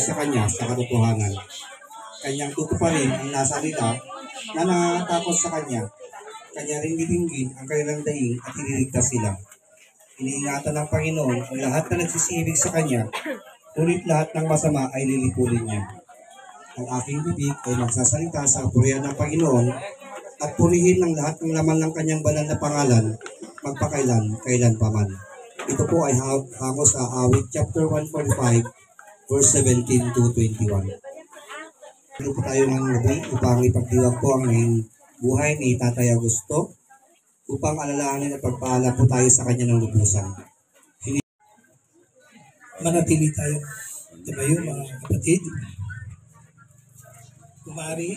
sa Kanya sa katotohanan. Kanyang tutuparin ang nasalita na nangatakot sa Kanya. Kanya rin dilinggin ang kanilang daing at ililigtas sila. Iniingatan ng Panginoon ang lahat na nagsisibig sa Kanya, ngunit lahat ng masama ay lilipulin niya. Ang aking bibig ay magsasalita sa purihan ng Panginoon at purihin ng lahat ng laman ng Kanyang banal na pangalan, magpakailan paman. Ito po ay hango sa Awit chapter 145, verse 17 to 21. Ito po tayo ng gabi upang ipagdiwag po ang buhay ni Tatay Augusto upang alalahanin at pagpaalam po tayo sa kanya ng lubusan. Manatili tayo tumayo mga kapatid. Kumari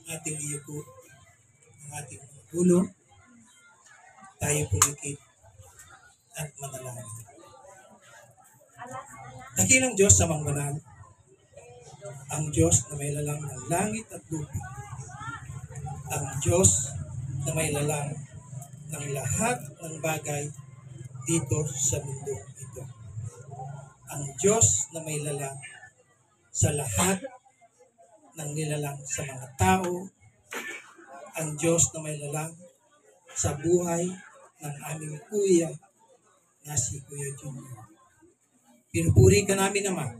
ating iyuko ang ating ulo, tayo pumikit at manalangin. Dakilang Diyos sa mangbanal, ang Diyos na may lalang ng langit at lupa, ang Diyos na may lalang ng lahat ng bagay dito sa mundo ito. Ang Diyos na may lalang sa lahat ng nilalang sa mga tao, ang Diyos na may lalang sa buhay ng aming kuya na si Kuya Junior. Pinupuri ka namin, Ama.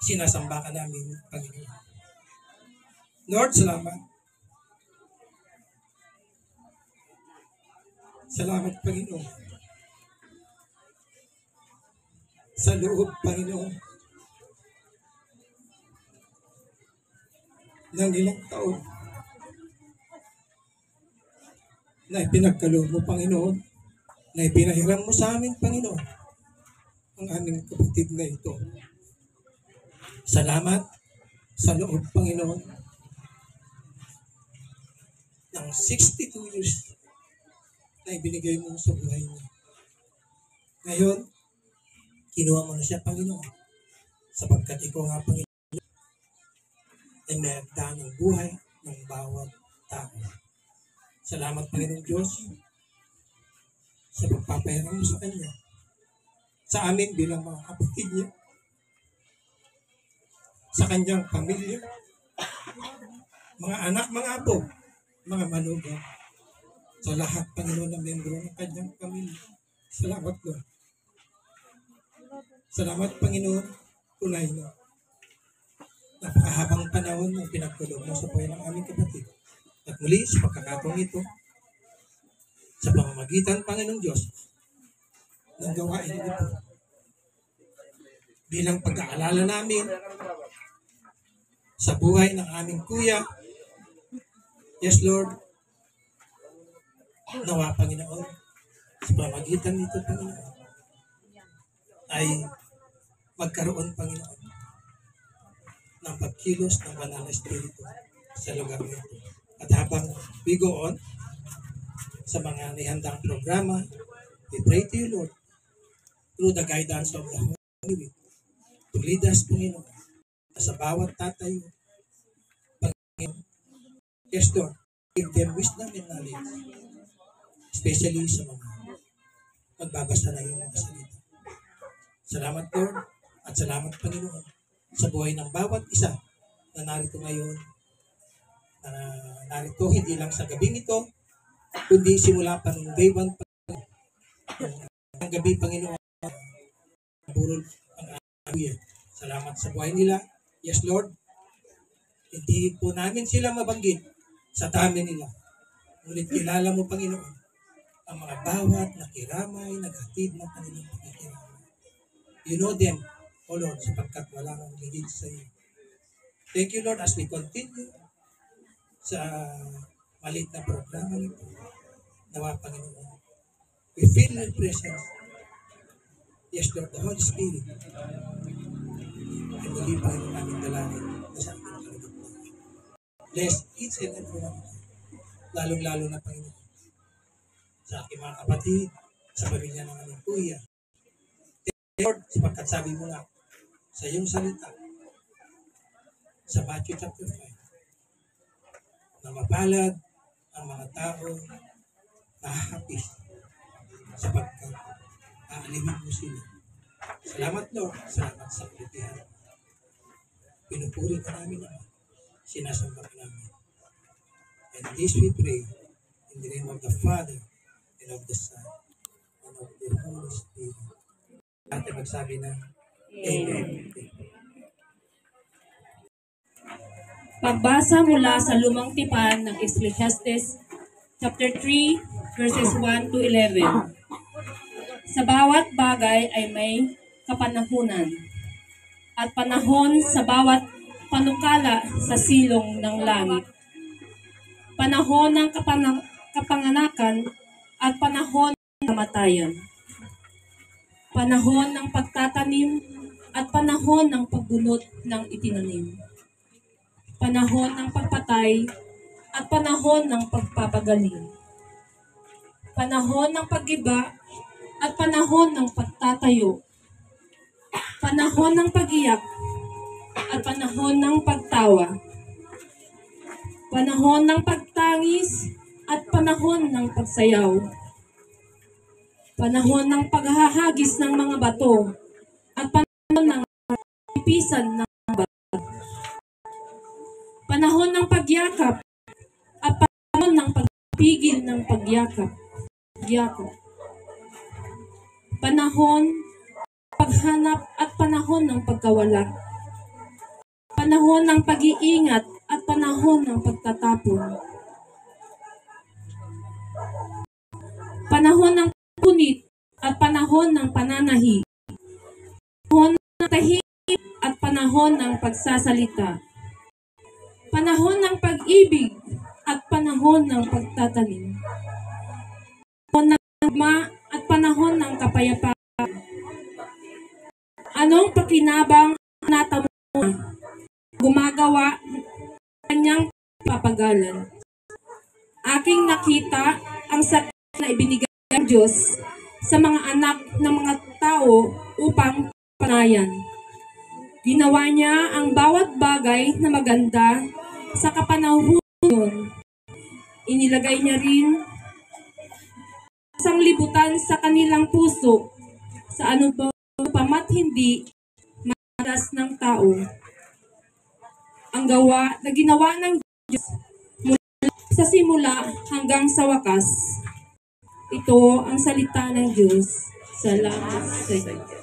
Sinasamba ka namin, Panginoon. Lord, salamat. Salamat, Panginoon. Sa loob, Panginoon, ng ilang taon na ipinagkaloob mo, Panginoon, na ipinahiram mo sa amin, Panginoon, ang aming kapatid na ito. Salamat sa loob, Panginoon, ng 62 years na ibinigay mo sa buhay niya. Ngayon, kinuha mo na siya, Panginoon, sapagkat ikaw nga, Panginoon, ay may hagdan ng buhay ng bawat tao. Salamat, Panginoon Diyos, sa pagpapayaran mo sa Kanya, sa amin bilang mga kapatid niya, sa Kanyang pamilya, mga anak, mga apo, mga manugang, sa lahat, Panginoon, na membro ng Kanyang pamilya. Salamat, Lord. Salamat, Panginoon, tunay na napakahabang panahon ng pinagkulog mo sa buhay ng aming kapatid. At muli, sa pagkakataon ito, sa pamamagitan, Panginoong Diyos, ng gawain ito, bilang pag-aalala namin sa buhay ng aming kuya, yes, Lord, nawa, Panginoon, sa pamamagitan nito, Panginoon, ay magkaroon, Panginoon, ng pagkilos ng banal na espiritu sa lugar nito. At habang we go on sa mga nihandang programa, we pray to you, Lord, through the guidance of the Holy Spirit, to lead us, Panginoon, sa bawat tatayo, Panginoon. Yes, Lord, give them wisdom and knowledge, especially sa mga magbabasa na iyong mga salita. Salamat, Lord, at salamat, Panginoon, sa buhay ng bawat isa na narito ngayon, na narito hindi lang sa gabing ito, kundi simula pa ng day 1 ang gabi, Panginoon, burol ang aming. Salamat sa buhay nila. Yes, Lord, hindi po namin sila mabanggit sa dami nila. Ngunit kilala mo, Panginoon, ang mga bawat nakiramay, naghatid ng kanilang pakikiramay. You know them, O Lord, sapagkat wala kang ligid sa iyo. Thank you, Lord, as we continue sa maliit na programa nito. Nawa, Panginoon, we feel your presence. Yes, Lord, the Holy Spirit. And muli, Panginoon, aming dalangin na sa aming kalagitnaan. Bless each and every one. Lalong-lalo na, Panginoon, sa aking mga kapatid, sa pamilya ng aming kuya. Lord, sapagkat sabi mo nga, sa iyong salita, sa Matthew chapter 5, na mapalad ang mga tao na hahapis sapagkat aalimin mo sila. Salamat, Lord. Salamat sa kalitihan Pinupuri ka namin, Ama. Sinasamba ka namin. And this we pray in the name of the Father, and of the Son, and of the Holy Spirit. Ate magsabi na, Amen. Pagbasa mula sa Lumang Tipan ng Ecclesiastes, chapter 3, verses 1 to 11. Sa bawat bagay ay may kapanahunan, at panahon sa bawat panukala sa silong ng langit. Panahon ng kapanganakan at panahon ng kamatayan. Panahon ng pagtatanim at panahon ng pagbunot ng itinanim. Panahon ng pagpatay at panahon ng pagpapagaling. Panahon ng paggiba at panahon ng pagtatayo. Panahon ng pag-iyak at panahon ng pagtawa. Panahon ng pagtangis at panahon ng pagsayaw. Panahon ng paghahagis ng mga bato at panahon ng pipisan ng bato. Panahon ng pagyakap at panahon ng pagpigil ng pagyakap. Panahon paghanap at panahon ng pagkawala. Panahon ng pag-iingat at panahon ng pagtatapon. Panahon ng punit at panahon ng pananahi. Panahon ng tahimik at panahon ng pagsasalita. Panahon ng pag-ibig at panahon ng pagtatanim. Panahon ng gugma at panahon ng kapayapaan. Anong pakinabang natamo gumagawa ng kanyang papagalan? Aking nakita ang sakit na ibinigay ng Diyos sa mga anak ng mga tao upang panayan. Ginawa niya ang bawat bagay na maganda sa kapanahon. Inilagay niya rin sanglibutan sa kanilang puso sa anupamat hindi maras ng tao. Ang gawa na ginawa ng Diyos mula sa simula hanggang sa wakas. Ito ang salita ng Diyos. Salamat sa Diyos.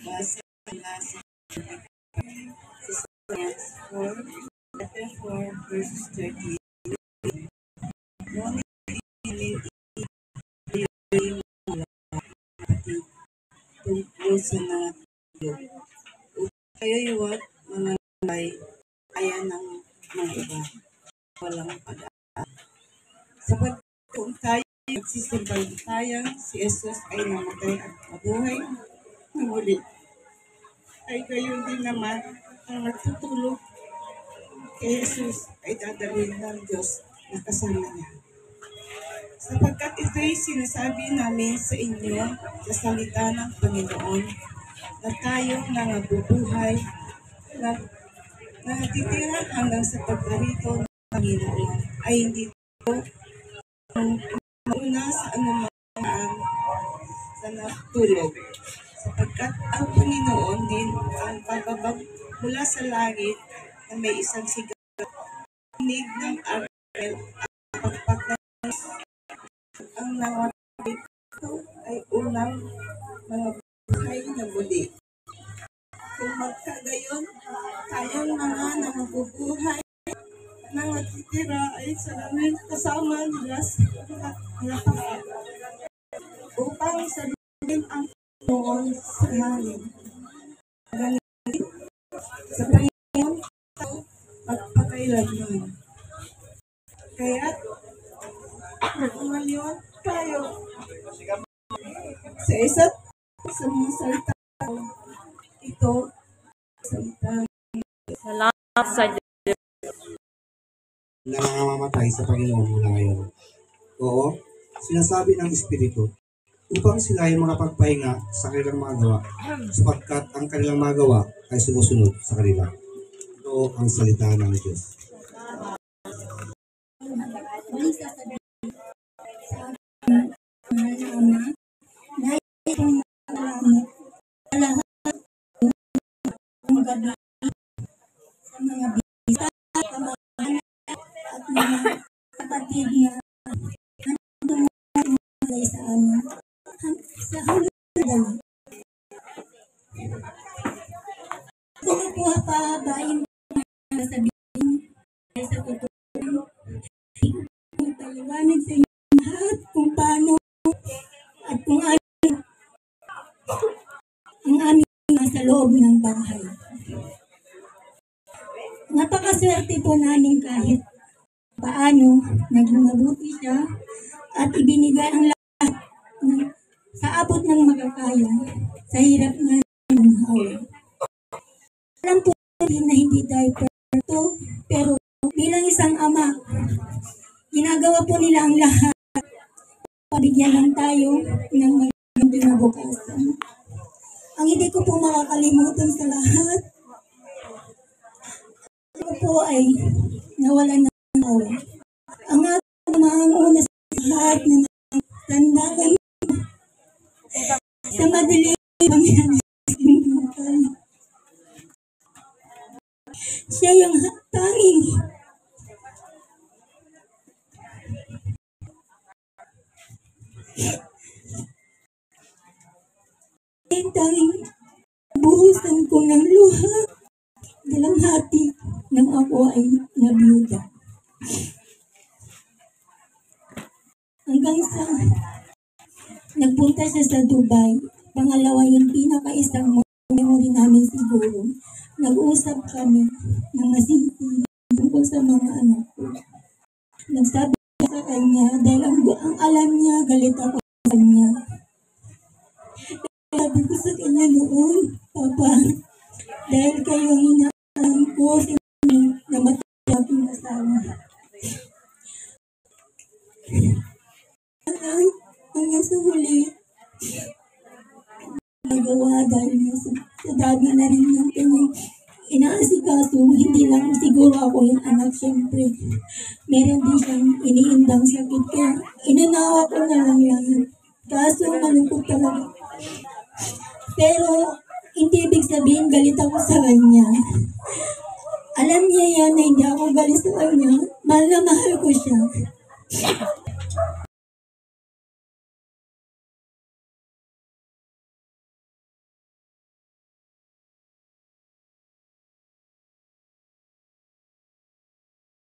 Basa mula sa Thessalonians 4, chapter 4, verses 30. Ngunit hindi kapatid tungkol sa mga tulog. Upang kayo'y huwag mga nalay kaya ng mga iba. Walang pag-aaral. Sapagkat kung tayo nagsisimbalatayang si Jesus ay namatay at mabuhay na muli, ay gayon din naman ang nagtutulog kay Jesus ay dadalhin ng Diyos na kasama niya. Sapagkat ito'y sinasabi namin sa inyo sa salita ng Panginoon na tayong nangabubuhay na natitira hanggang sa pagdarito ng Panginoon ay hindi ito mauna sa anumang sa natulog. Sapagkat ang Panginoon din ang bababag mula sa langit na may isang sigaw, tinig ng arkel at pagpak ng ang nangatid ay unang mga buhay na muli. Kung magkagayon, tayong mga nangabubuhay na natitira ay salamin kasama nila sa mga kapatid upang saluhin ang Panginoon sa langit. Ganito sa Panginoon magpakailanman. Kaya't umayon tayo sa isa't sa mga salita ito salita Salamat sa Diyos. Na nangangamatay sa Panginoon mula ngayon. Oo, sinasabi ng Espiritu upang sila ay makapagpahinga sa kanilang mga gawa sapagkat ang kanilang mga gawa ay sumusunod sa kanila. Ito ang salita ng Diyos. pong salamat sa lahat ng gabi sa mga bisa, sa mga anak at mga kapatid na nandun sa amin. Sa hanggang kung po pababain na sabihin ay sa totoo, paliwanag sa inyo lahat kung paano at kung ano ang aming nasa loob ng bahay. Napakaswerte po namin kahit paano naging mabuti siya at ibinigay ang lahat sa abot ng makakaya sa hirap na ng alam po rin na hindi tayo perfecto, pero bilang isang ama, ginagawa po nila ang lahat. Pabigyan lang tayo ng magandang kinabukasan. Ang hindi ko po makakalimutan sa lahat, ako po ay nawalan ng awa. Ang aking mga una sa lahat na natandagan sa madilim ang buhay. Siya yung tanging buhusan ko ng luha dalang hati nang ako ay nabiyuda. Hanggang sa nagpunta siya sa Dubai, pangalawa yung pinakaisang memory namin siguro. Nag-usap kami ng masinti tungkol sa mga anak ko. Nagsabi sa kanya dahil ang alam niya galit ako sa kanya. Sabi ko sa kanya noon, Papa, dahil kayo ang inaalam ko sa inyo na mataping asawa. Hanggang sa huli, nagawa dahil sa dami na rin ng kanyang inaasikaso, hindi lang siguro ako yung anak, syempre. Meron din siyang iniindang sakit, kaya inanawa ko na lang lahat. Kaso malungkot talaga. Pero hindi ibig sabihin galit ako sa kanya. Alam niya yan na hindi ako galit sa kanya. Mahal na mahal ko siya.